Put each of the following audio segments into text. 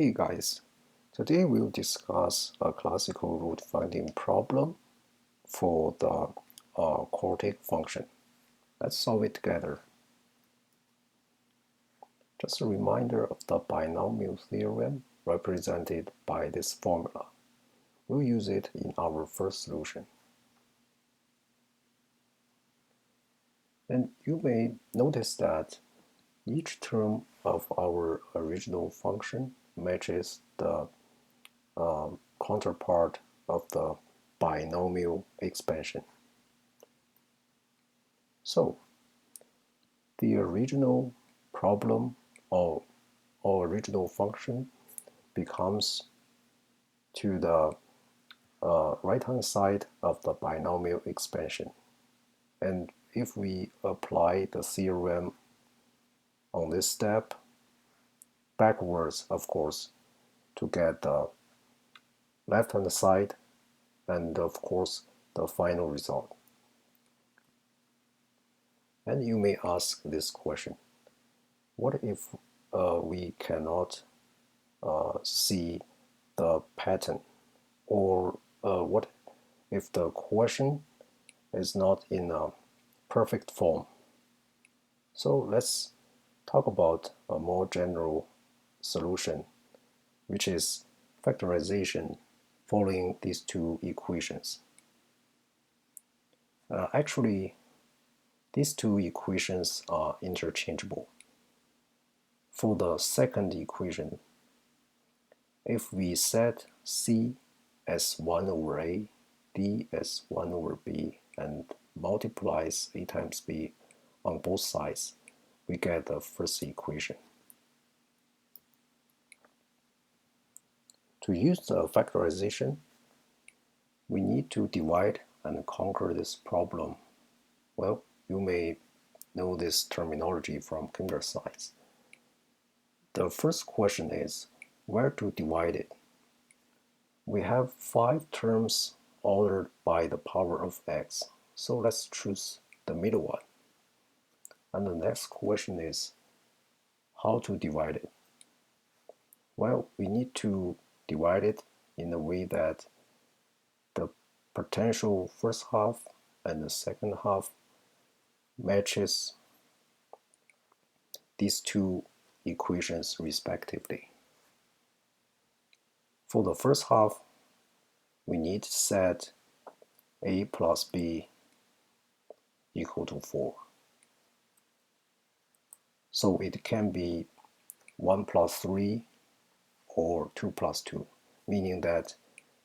Hey guys, today we'll discuss a classical root finding problem for the quartic function. Let's solve it together. Just a reminder of the binomial theorem represented by this formula. We'll use it in our first solution. And you may notice that each term of our original function matches the counterpart of the binomial expansion. So, the original problem or original function becomes to the right-hand side of the binomial expansion. And if we apply the theorem on this step, backwards, of course, to get the left-hand side and, of course, the final result. And you may ask this question: what if we cannot see the pattern, or what if the question is not in a perfect form? So let's talk about a more general solution, which is factorization following these two equations. Actually, these two equations are interchangeable. For the second equation, if we set C as 1 over A, D as 1 over B, and multiplies A times B on both sides, we get the first equation. To use the factorization, we need to divide and conquer this problem. Well, you may know this terminology from computer science. The first question is where to divide it. We have 5 terms ordered by the power of x, so let's choose the middle one. And the next question is how to divide it. Well, we need to divide it in a way that the potential first half and the second half matches these two equations respectively. For the first half, we need to set A plus B equal to 4. So it can be 1 plus 3 or 2 plus 2, meaning that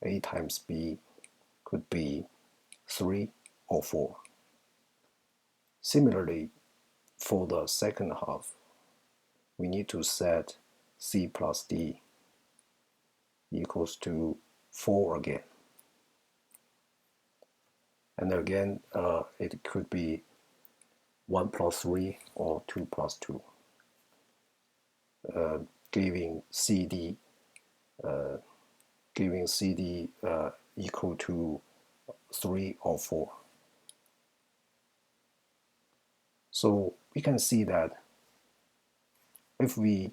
A times B could be 3 or 4. Similarly, for the second half, we need to set C plus D equals to 4 again. And again, it could be 1 plus 3 or 2 plus 2, giving CD equal to 3 or 4. So we can see that if we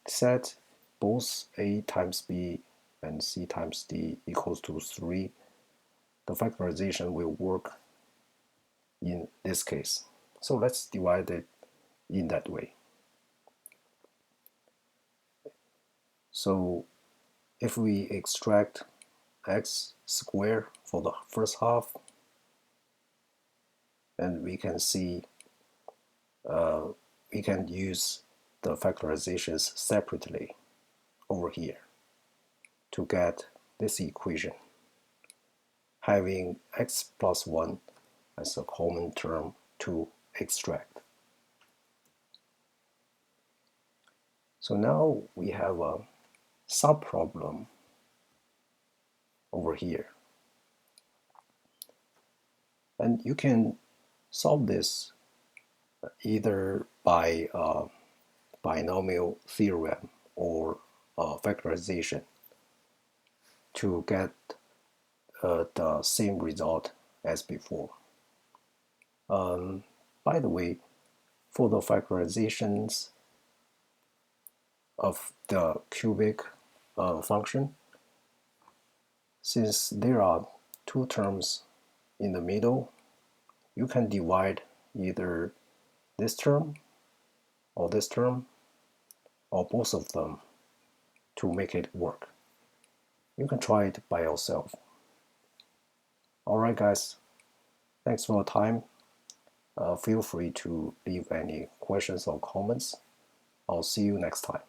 set both A times B and C times D equals to 3, the factorization will work in this case. So let's divide it in that way. So if we extract x squared for the first half, and we can see we can use the factorizations separately over here to get this equation, having x plus 1 as a common term to extract. So now we have a subproblem over here. And you can solve this either by binomial theorem or factorization to get the same result as before. By the way, for the factorizations of the cubic function. Since there are two terms in the middle, you can divide either this term or this term or both of them to make it work. You can try it by yourself. Alright guys, thanks for your time. Feel free to leave any questions or comments. I'll see you next time.